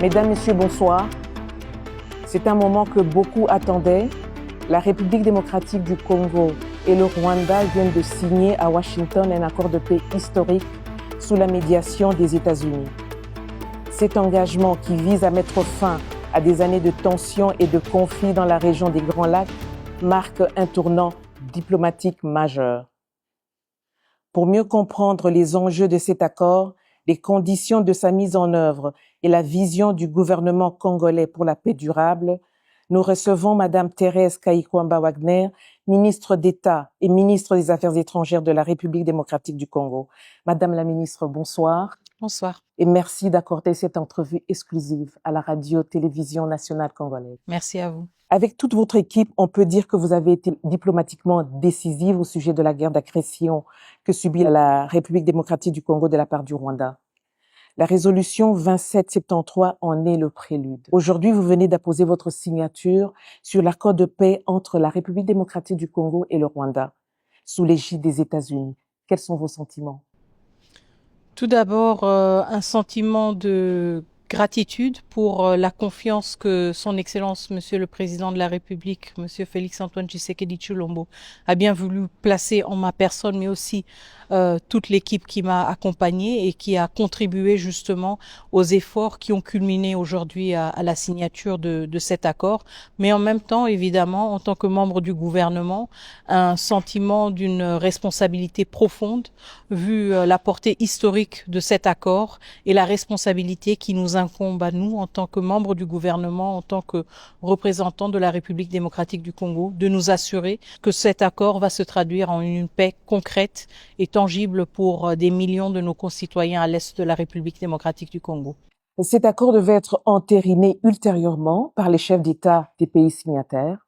Mesdames, Messieurs, bonsoir. C'est un moment que beaucoup attendaient. La République démocratique du Congo et le Rwanda viennent de signer à Washington un accord de paix historique sous la médiation des États-Unis. Cet engagement qui vise à mettre fin à des années de tensions et de conflits dans la région des Grands Lacs marque un tournant diplomatique majeur. Pour mieux comprendre les enjeux de cet accord, les conditions de sa mise en œuvre et la vision du gouvernement congolais pour la paix durable, nous recevons Madame Thérèse Kayikwamba-Wagner, ministre d'État et ministre des Affaires étrangères de la République démocratique du Congo. Madame la ministre, bonsoir. Bonsoir. Et merci d'accorder cette entrevue exclusive à la radio-télévision nationale congolaise. Merci à vous. Avec toute votre équipe, on peut dire que vous avez été diplomatiquement décisive au sujet de la guerre d'agression que subit la République démocratique du Congo de la part du Rwanda. La résolution 2773 en est le prélude. Aujourd'hui, vous venez d'apposer votre signature sur l'accord de paix entre la République démocratique du Congo et le Rwanda, sous l'égide des États-Unis. Quels sont vos sentiments? Tout d'abord, un sentiment de gratitude pour la confiance que son Excellence, Monsieur le Président de la République, Monsieur Félix-Antoine Tshisekedi Tshilombo, a bien voulu placer en ma personne, mais aussi toute l'équipe qui m'a accompagnée et qui a contribué justement aux efforts qui ont culminé aujourd'hui à la signature de cet accord. Mais en même temps, évidemment, en tant que membre du gouvernement, un sentiment d'une responsabilité profonde, vu la portée historique de cet accord et la responsabilité qui nous incombe à nous en tant que membres du gouvernement, en tant que représentants de la République démocratique du Congo, de nous assurer que cet accord va se traduire en une paix concrète et tangible pour des millions de nos concitoyens à l'est de la République démocratique du Congo. Cet accord devait être entériné ultérieurement par les chefs d'État des pays signataires.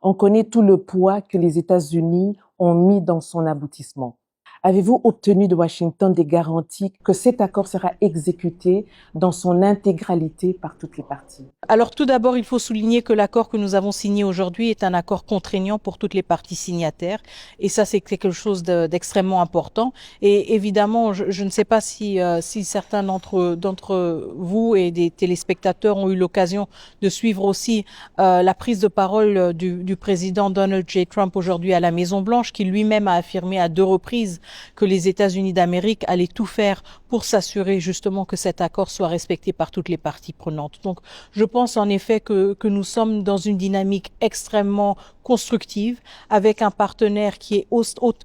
On connaît tout le poids que les États-Unis ont mis dans son aboutissement. Avez-vous obtenu de Washington des garanties que cet accord sera exécuté dans son intégralité par toutes les parties? Alors tout d'abord, il faut souligner que l'accord que nous avons signé aujourd'hui est un accord contraignant pour toutes les parties signataires. Et ça, c'est quelque chose d'extrêmement important. Et évidemment, je ne sais pas si certains d'entre vous et des téléspectateurs ont eu l'occasion de suivre aussi la prise de parole du président Donald J. Trump aujourd'hui à la Maison-Blanche, qui lui-même a affirmé à 2 reprises que les États-Unis d'Amérique allaient tout faire pour s'assurer justement que cet accord soit respecté par toutes les parties prenantes. Donc, je pense en effet que nous sommes dans une dynamique extrêmement constructive avec un partenaire qui est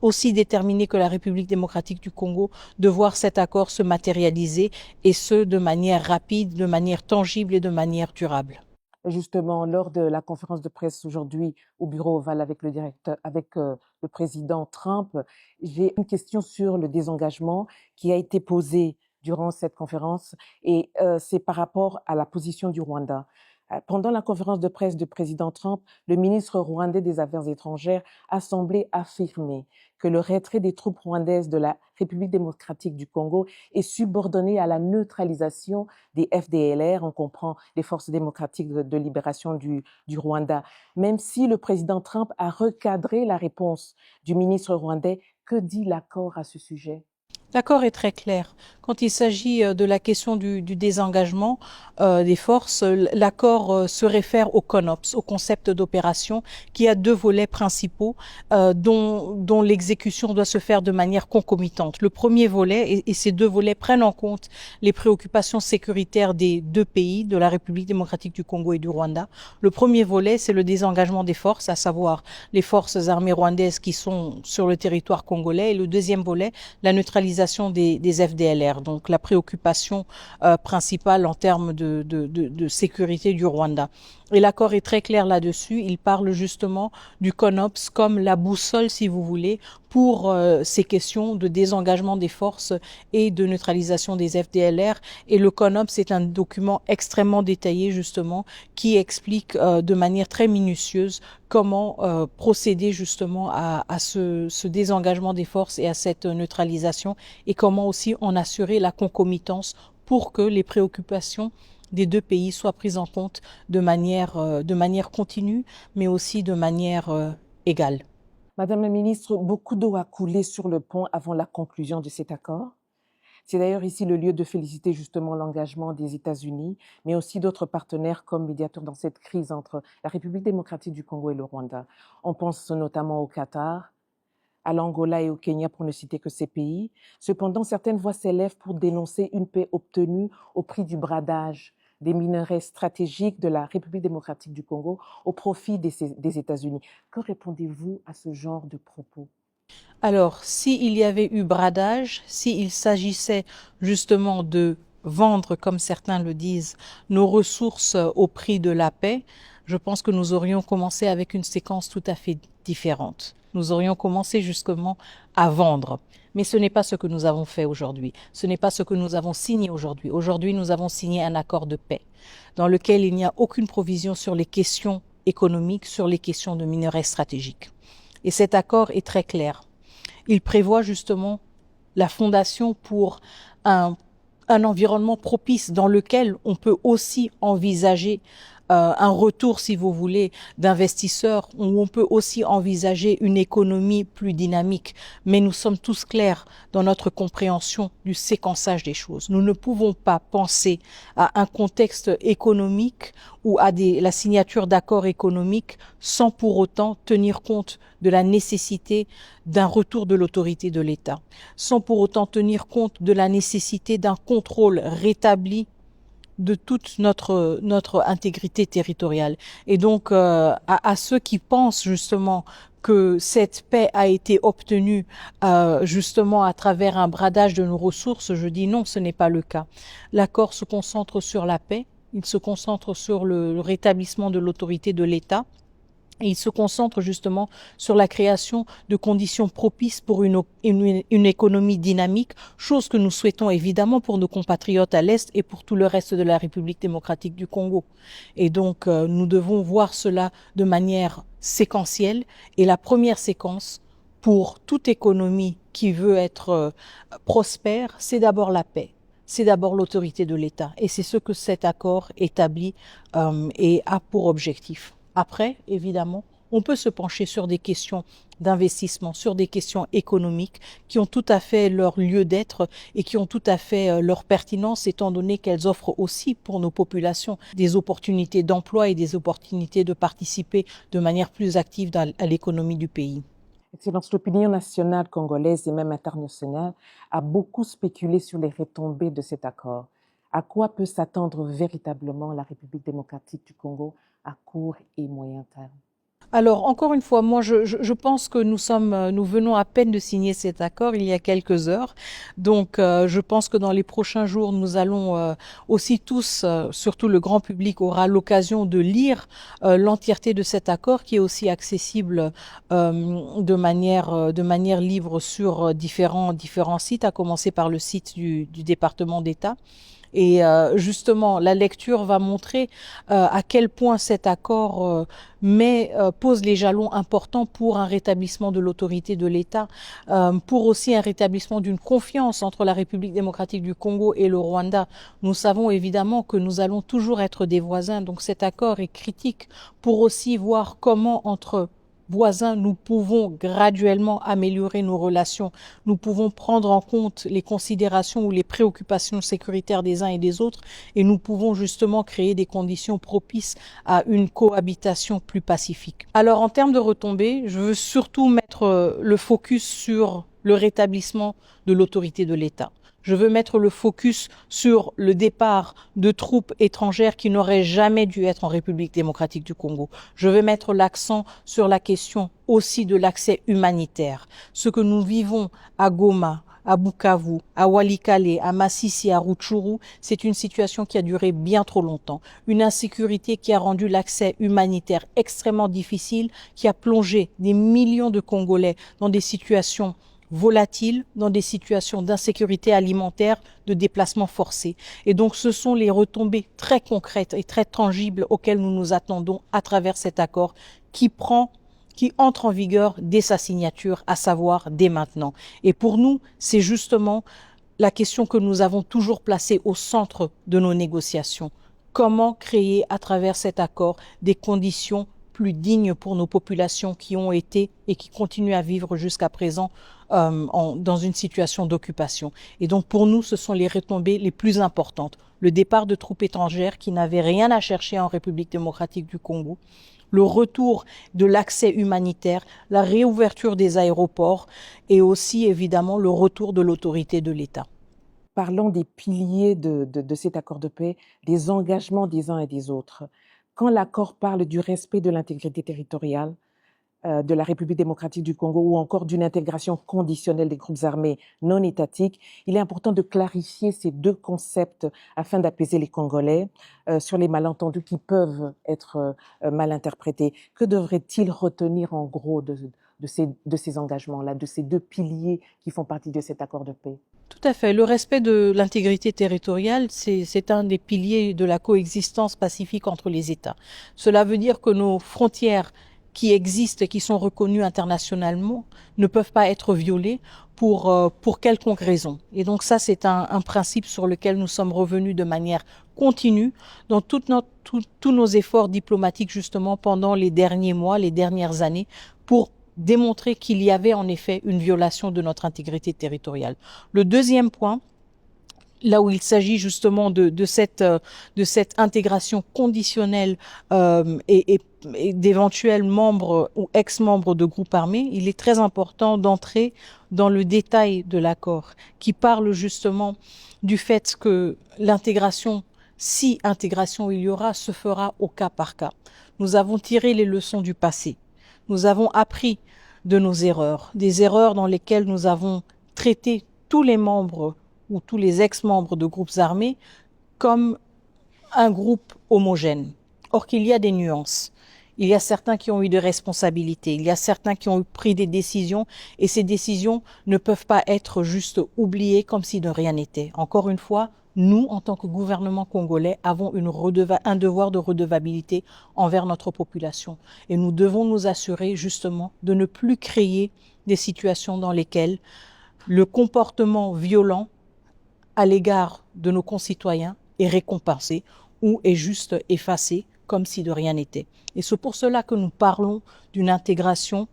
aussi déterminé que la République démocratique du Congo de voir cet accord se matérialiser et ce, de manière rapide, de manière tangible et de manière durable. Justement, lors de la conférence de presse aujourd'hui au bureau ovale avec le président Trump, j'ai une question sur le désengagement qui a été posée durant cette conférence et c'est par rapport à la position du Rwanda. Pendant la conférence de presse du président Trump, le ministre rwandais des Affaires étrangères a semblé affirmer que le retrait des troupes rwandaises de la République démocratique du Congo est subordonné à la neutralisation des FDLR, on comprend les forces démocratiques de libération du Rwanda. Même si le président Trump a recadré la réponse du ministre rwandais, que dit l'accord à ce sujet? L'accord est très clair. Quand il s'agit de la question du désengagement des forces, l'accord se réfère au CONOPS, au concept d'opération, qui a 2 volets principaux dont l'exécution doit se faire de manière concomitante. Le premier volet, et ces 2 volets prennent en compte les préoccupations sécuritaires des 2 pays, de la République démocratique du Congo et du Rwanda. Le premier volet, c'est le désengagement des forces, à savoir les forces armées rwandaises qui sont sur le territoire congolais. Et le deuxième volet, la neutralisation des FDLR, donc la préoccupation principale en termes de sécurité du Rwanda. Et l'accord est très clair là-dessus. Il parle justement du CONOPS comme la boussole, si vous voulez, pour ces questions de désengagement des forces et de neutralisation des FDLR. Et le CONOPS est un document extrêmement détaillé, justement, qui explique de manière très minutieuse comment procéder justement à ce désengagement des forces et à cette neutralisation et comment aussi en assurer la concomitance pour que les préoccupations des 2 pays soient prises en compte de manière continue, mais aussi de manière égale. Madame la ministre, beaucoup d'eau a coulé sur le pont avant la conclusion de cet accord. C'est d'ailleurs ici le lieu de féliciter justement l'engagement des États-Unis, mais aussi d'autres partenaires comme médiateurs dans cette crise entre la République démocratique du Congo et le Rwanda. On pense notamment au Qatar, à l'Angola et au Kenya, pour ne citer que ces pays. Cependant, certaines voix s'élèvent pour dénoncer une paix obtenue au prix du bradage des minerais stratégiques de la République démocratique du Congo au profit des États-Unis. Que répondez-vous à ce genre de propos? Alors, s'il y avait eu bradage, s'il s'agissait justement de vendre, comme certains le disent, nos ressources au prix de la paix, je pense que nous aurions commencé avec une séquence tout à fait différente. Nous aurions commencé justement à vendre. Mais ce n'est pas ce que nous avons fait aujourd'hui. Ce n'est pas ce que nous avons signé aujourd'hui. Aujourd'hui, nous avons signé un accord de paix dans lequel il n'y a aucune provision sur les questions économiques, sur les questions de minerais stratégiques. Et cet accord est très clair. Il prévoit justement la fondation pour un environnement propice dans lequel on peut aussi envisager un retour, si vous voulez, d'investisseurs, où on peut aussi envisager une économie plus dynamique. Mais nous sommes tous clairs dans notre compréhension du séquençage des choses. Nous ne pouvons pas penser à un contexte économique ou à la signature d'accords économiques sans pour autant tenir compte de la nécessité d'un retour de l'autorité de l'État, sans pour autant tenir compte de la nécessité d'un contrôle rétabli de toute notre intégrité territoriale. Et donc, à ceux qui pensent justement que cette paix a été obtenue justement à travers un bradage de nos ressources, je dis non, ce n'est pas le cas. L'accord se concentre sur la paix, il se concentre sur le rétablissement de l'autorité de l'État. Et il se concentre justement sur la création de conditions propices pour une économie dynamique, chose que nous souhaitons évidemment pour nos compatriotes à l'Est et pour tout le reste de la République démocratique du Congo. Et donc, nous devons voir cela de manière séquentielle. Et la première séquence, pour toute économie qui veut être prospère, c'est d'abord la paix. C'est d'abord l'autorité de l'État. Et c'est ce que cet accord établit et a pour objectif. Après, évidemment, on peut se pencher sur des questions d'investissement, sur des questions économiques qui ont tout à fait leur lieu d'être et qui ont tout à fait leur pertinence, étant donné qu'elles offrent aussi pour nos populations des opportunités d'emploi et des opportunités de participer de manière plus active à l'économie du pays. Excellence, l'opinion nationale congolaise et même internationale a beaucoup spéculé sur les retombées de cet accord. À quoi peut s'attendre véritablement la République démocratique du Congo à court et moyen terme? Alors, encore une fois, moi, je pense que nous venons à peine de signer cet accord il y a quelques heures. Donc, je pense que dans les prochains jours, nous allons aussi tous, surtout le grand public, aura l'occasion de lire l'entièreté de cet accord qui est aussi accessible de manière libre sur différents sites, à commencer par le site du département d'État. Et justement, la lecture va montrer à quel point cet accord pose les jalons importants pour un rétablissement de l'autorité de l'État, pour aussi un rétablissement d'une confiance entre la République démocratique du Congo et le Rwanda. Nous savons évidemment que nous allons toujours être des voisins, donc cet accord est critique pour aussi voir comment entre voisins, nous pouvons graduellement améliorer nos relations. Nous pouvons prendre en compte les considérations ou les préoccupations sécuritaires des uns et des autres et nous pouvons justement créer des conditions propices à une cohabitation plus pacifique. Alors, en termes de retombées, je veux surtout mettre le focus sur le rétablissement de l'autorité de l'État. Je veux mettre le focus sur le départ de troupes étrangères qui n'auraient jamais dû être en République démocratique du Congo. Je veux mettre l'accent sur la question aussi de l'accès humanitaire. Ce que nous vivons à Goma, à Bukavu, à Walikale, à Masisi, à Rutshuru, c'est une situation qui a duré bien trop longtemps. Une insécurité qui a rendu l'accès humanitaire extrêmement difficile, qui a plongé des millions de Congolais dans des situations volatiles, dans des situations d'insécurité alimentaire, de déplacement forcé. Et donc, ce sont les retombées très concrètes et très tangibles auxquelles nous nous attendons à travers cet accord qui entre en vigueur dès sa signature, à savoir dès maintenant. Et pour nous, c'est justement la question que nous avons toujours placée au centre de nos négociations. Comment créer à travers cet accord des conditions plus digne pour nos populations qui ont été et qui continuent à vivre jusqu'à présent dans une situation d'occupation. Et donc pour nous, ce sont les retombées les plus importantes. Le départ de troupes étrangères qui n'avaient rien à chercher en République démocratique du Congo, le retour de l'accès humanitaire, la réouverture des aéroports et aussi évidemment le retour de l'autorité de l'État. Parlons des piliers de cet accord de paix, des engagements des uns et des autres. Quand l'accord parle du respect de l'intégrité territoriale de la République démocratique du Congo ou encore d'une intégration conditionnelle des groupes armés non étatiques, il est important de clarifier ces deux concepts afin d'apaiser les Congolais sur les malentendus qui peuvent être mal interprétés. Que devrait-il retenir en gros de ces engagements-là, de ces deux piliers qui font partie de cet accord de paix? Tout à fait. Le respect de l'intégrité territoriale, c'est un des piliers de la coexistence pacifique entre les États. Cela veut dire que nos frontières qui existent et qui sont reconnues internationalement ne peuvent pas être violées pour quelconque raison. Et donc ça, c'est un principe sur lequel nous sommes revenus de manière continue dans tous nos efforts diplomatiques justement pendant les derniers mois, les dernières années, pour démontrer qu'il y avait en effet une violation de notre intégrité territoriale. Le deuxième point, là où il s'agit justement de cette intégration conditionnelle et d'éventuels membres ou ex-membres de groupes armés, il est très important d'entrer dans le détail de l'accord qui parle justement du fait que l'intégration, si intégration il y aura, se fera au cas par cas. Nous avons tiré les leçons du passé. Nous avons appris de nos erreurs, des erreurs dans lesquelles nous avons traité tous les membres ou tous les ex-membres de groupes armés comme un groupe homogène. Or qu'il y a des nuances. Il y a certains qui ont eu des responsabilités, il y a certains qui ont pris des décisions et ces décisions ne peuvent pas être juste oubliées comme si de rien n'était. Encore une fois, nous, en tant que gouvernement congolais, avons un devoir de redevabilité envers notre population. Et nous devons nous assurer justement de ne plus créer des situations dans lesquelles le comportement violent à l'égard de nos concitoyens est récompensé ou est juste effacé comme si de rien n'était. Et c'est pour cela que nous parlons d'une intégration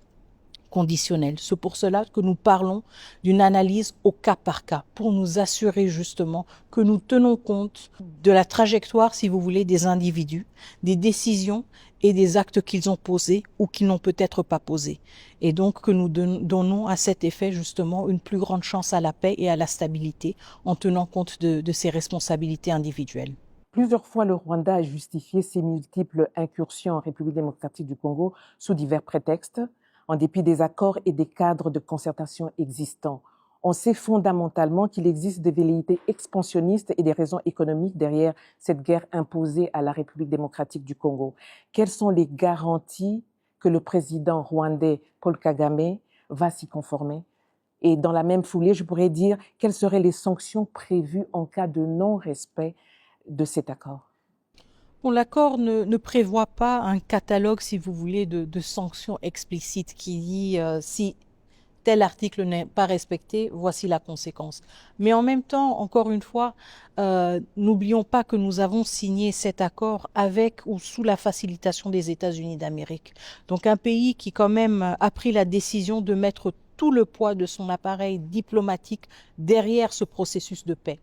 conditionnelle. C'est pour cela que nous parlons d'une analyse au cas par cas, pour nous assurer justement que nous tenons compte de la trajectoire, si vous voulez, des individus, des décisions et des actes qu'ils ont posés ou qu'ils n'ont peut-être pas posés. Et donc que nous donnons à cet effet justement une plus grande chance à la paix et à la stabilité en tenant compte de ces responsabilités individuelles. Plusieurs fois, le Rwanda a justifié ses multiples incursions en République démocratique du Congo sous divers prétextes, en dépit des accords et des cadres de concertation existants. On sait fondamentalement qu'il existe des velléités expansionnistes et des raisons économiques derrière cette guerre imposée à la République démocratique du Congo. Quelles sont les garanties que le président rwandais Paul Kagame va s'y conformer? Et dans la même foulée, je pourrais dire, quelles seraient les sanctions prévues en cas de non-respect de cet accord? Bon, l'accord ne prévoit pas un catalogue, si vous voulez, de sanctions explicites qui dit si tel article n'est pas respecté, voici la conséquence. Mais en même temps, encore une fois, n'oublions pas que nous avons signé cet accord avec ou sous la facilitation des États-Unis d'Amérique. Donc un pays qui quand même a pris la décision de mettre tout le poids de son appareil diplomatique derrière ce processus de paix.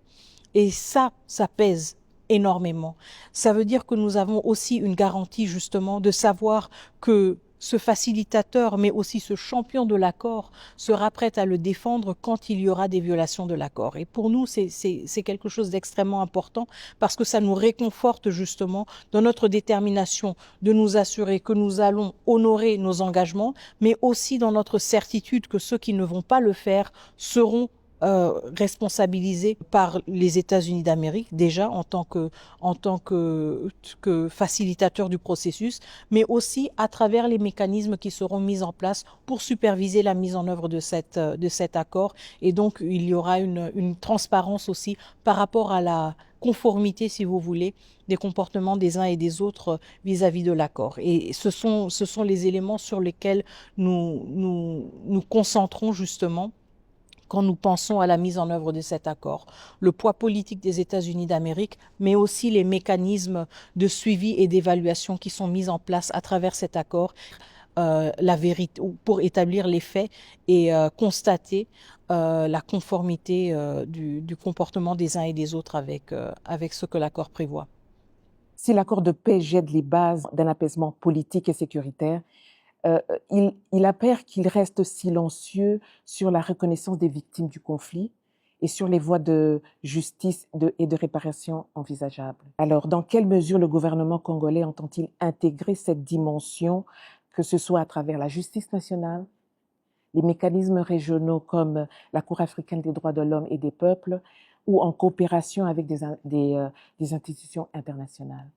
Et ça pèse énormément. Ça veut dire que nous avons aussi une garantie justement de savoir que ce facilitateur, mais aussi ce champion de l'accord, sera prêt à le défendre quand il y aura des violations de l'accord. Et pour nous, c'est quelque chose d'extrêmement important parce que ça nous réconforte justement dans notre détermination de nous assurer que nous allons honorer nos engagements, mais aussi dans notre certitude que ceux qui ne vont pas le faire seront responsabilisés par les États-Unis d'Amérique, déjà en tant que facilitateur du processus, mais aussi à travers les mécanismes qui seront mis en place pour superviser la mise en œuvre de cet accord. Et donc, il y aura une transparence aussi par rapport à la conformité, si vous voulez, des comportements des uns et des autres vis-à-vis de l'accord. Et ce sont les éléments sur lesquels nous concentrons justement quand nous pensons à la mise en œuvre de cet accord. Le poids politique des États-Unis d'Amérique, mais aussi les mécanismes de suivi et d'évaluation qui sont mis en place à travers cet accord, la vérité, pour établir les faits et constater la conformité du comportement des uns et des autres avec ce que l'accord prévoit. Si l'accord de paix jette les bases d'un apaisement politique et sécuritaire, il appert qu'il reste silencieux sur la reconnaissance des victimes du conflit et sur les voies de justice et de réparation envisageables. Alors, dans quelle mesure le gouvernement congolais entend-il intégrer cette dimension, que ce soit à travers la justice nationale, les mécanismes régionaux comme la Cour africaine des droits de l'homme et des peuples, ou en coopération avec des institutions internationales?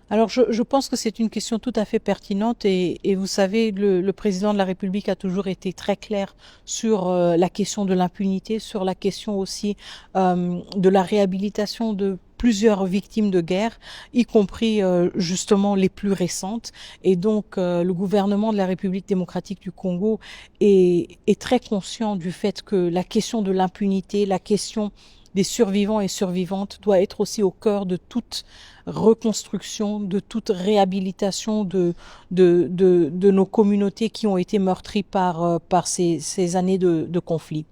Alors, je pense que c'est une question tout à fait pertinente et vous savez, le président de la République a toujours été très clair sur la question de l'impunité, sur la question aussi de la réhabilitation de plusieurs victimes de guerre, y compris justement les plus récentes. Et donc, le gouvernement de la République démocratique du Congo est très conscient du fait que la question de l'impunité, la question des survivants et survivantes doit être aussi au cœur de toute reconstruction, de toute réhabilitation de nos communautés qui ont été meurtries par ces années de conflit.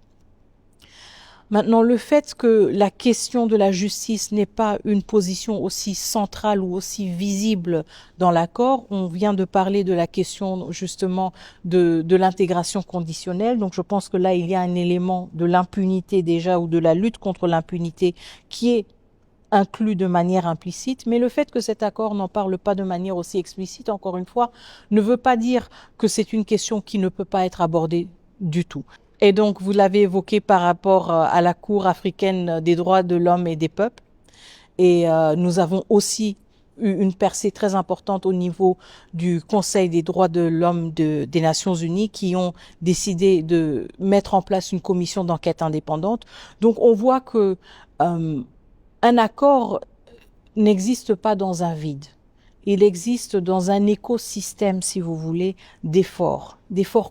Maintenant, le fait que la question de la justice n'ait pas une position aussi centrale ou aussi visible dans l'accord, on vient de parler de la question justement de l'intégration conditionnelle. Donc je pense que là, il y a un élément de l'impunité déjà ou de la lutte contre l'impunité qui est inclus de manière implicite, mais le fait que cet accord n'en parle pas de manière aussi explicite, encore une fois, ne veut pas dire que c'est une question qui ne peut pas être abordée du tout. Et donc, vous l'avez évoqué par rapport à la Cour africaine des droits de l'homme et des peuples. Et nous avons aussi eu une percée très importante au niveau du Conseil des droits de l'homme des Nations Unies qui ont décidé de mettre en place une commission d'enquête indépendante. Donc, on voit que un accord n'existe pas dans un vide. Il existe dans un écosystème, si vous voulez, d'efforts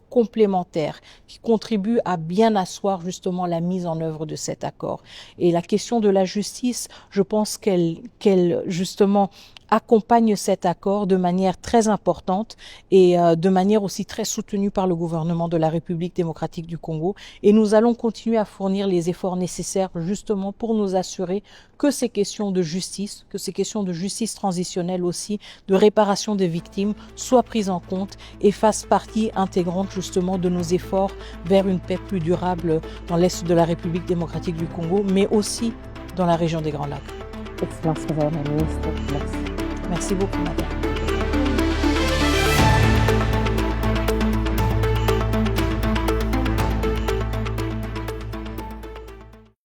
complémentaires qui contribuent à bien asseoir justement la mise en œuvre de cet accord. Et la question de la justice, je pense qu'elle justement accompagne cet accord de manière très importante et de manière aussi très soutenue par le gouvernement de la République démocratique du Congo. Et nous allons continuer à fournir les efforts nécessaires justement pour nous assurer que ces questions de justice transitionnelle aussi, de réparation des victimes, soient prises en compte et fassent partie intégrante justement de nos efforts vers une paix plus durable dans l'Est de la République démocratique du Congo, mais aussi dans la région des Grands Lacs. Excellence, Madame la Ministre. Merci. Merci beaucoup, Madame.